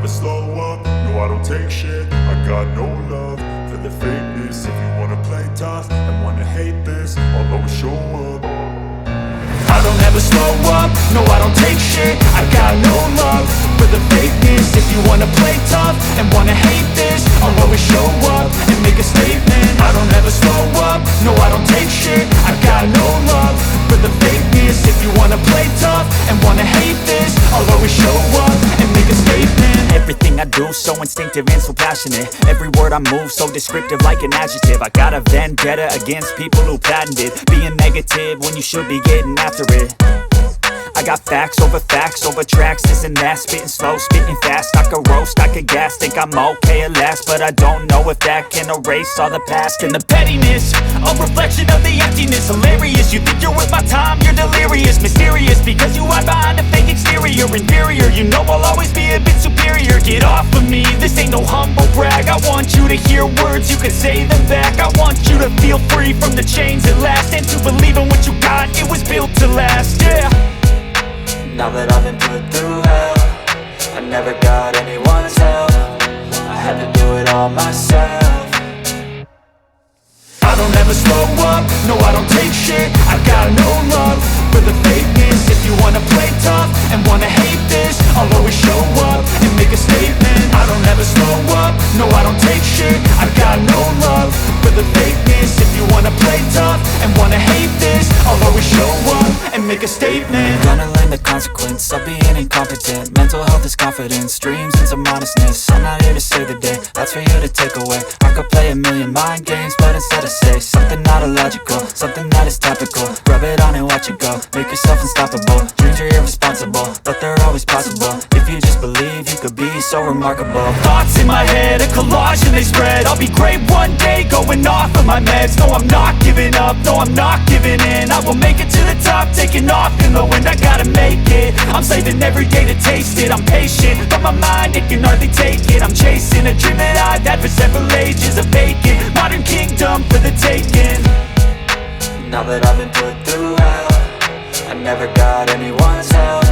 slow up, no I don't take shit. I got no love for the fakeness. If you wanna play tough and wanna hate this, I'll always show up. I don't ever slow up, no I don't take shit. I got no love for the fakeness. If you wanna play tough and wanna hate this, I'll always show up and make a statement. I don't ever slow up, no I don't take shit. I got no love for the fakeness. If you wanna play tough and wanna hate this, I'll always show up and make a statement. Everything I do so instinctive and so passionate. Every word I move so descriptive like an adjective. I got a vendetta against people who patented being negative when you should be getting after it. I got facts over tracks, this and that. Spitting slow, spitting fast, I could roast, I could gas. Think I'm okay at last, but I don't know if that can erase all the past. And the pettiness, a reflection of the emptiness. Hilarious, you think you're worth my time, you're delirious. Mysterious, because you hide behind a fake exterior. Inferior, you know I'll always be a bit superior. Get off of me, this ain't no humble brag. I want you to hear words, you can say them back. I want you to feel free from the chains at last, and to believe in what you got, it was built to last, yeah. Now that I've been put through hell, I never got anyone's help. I had to do it all myself. I don't ever slow up, no I don't take shit. I got no love for the fakeness. If you wanna play tough and wanna hate this, I'll always show up and make a statement. I don't ever slow up, no I don't take shit. I got no love for the fakeness. If you wanna play tough and wanna hate this, I'll always show up and make a statement. Gonna learn the consequence of being incompetent. Mental health is confidence, dreams and some honestness. I'm not here to save the day, that's for you to take away. I could play a million mind games, but instead I say something not illogical, something that is topical. Rub it on and watch it go, make yourself unstoppable. Dreams are irresponsible, but they're always possible. If you just believe, you could be so remarkable. Thoughts in my head, a collage and they spread. I'll be great one day, going off of my meds. No, I'm not giving up, no, I'm not giving in. I will make it to the top, taking off in the wind. I gotta make it, I'm saving every day to taste it. I'm patient, but my mind, it can hardly take it. I'm chasing a dream that I've had for several ages. A vacant, modern kingdom for the taking. Now that I've been put through hell, I never got anyone's help.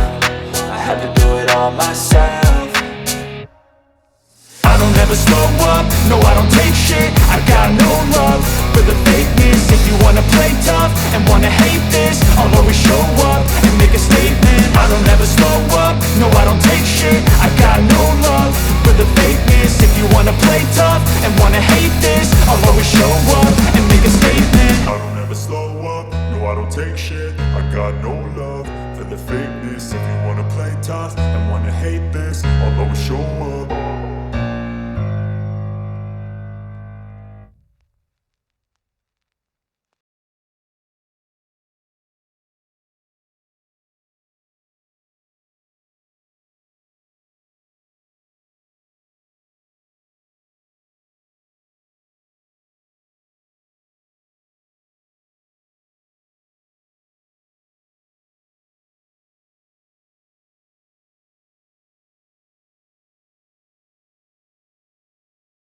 I had to do it all myself. I don't ever slow up, no I don't take shit. I got no love for the fakeness. If you wanna play tough and wanna hate this, I'll always show up and make a statement. I don't ever slow up, no I don't take shit. I got no love for the fakeness. If you wanna play tough and wanna hate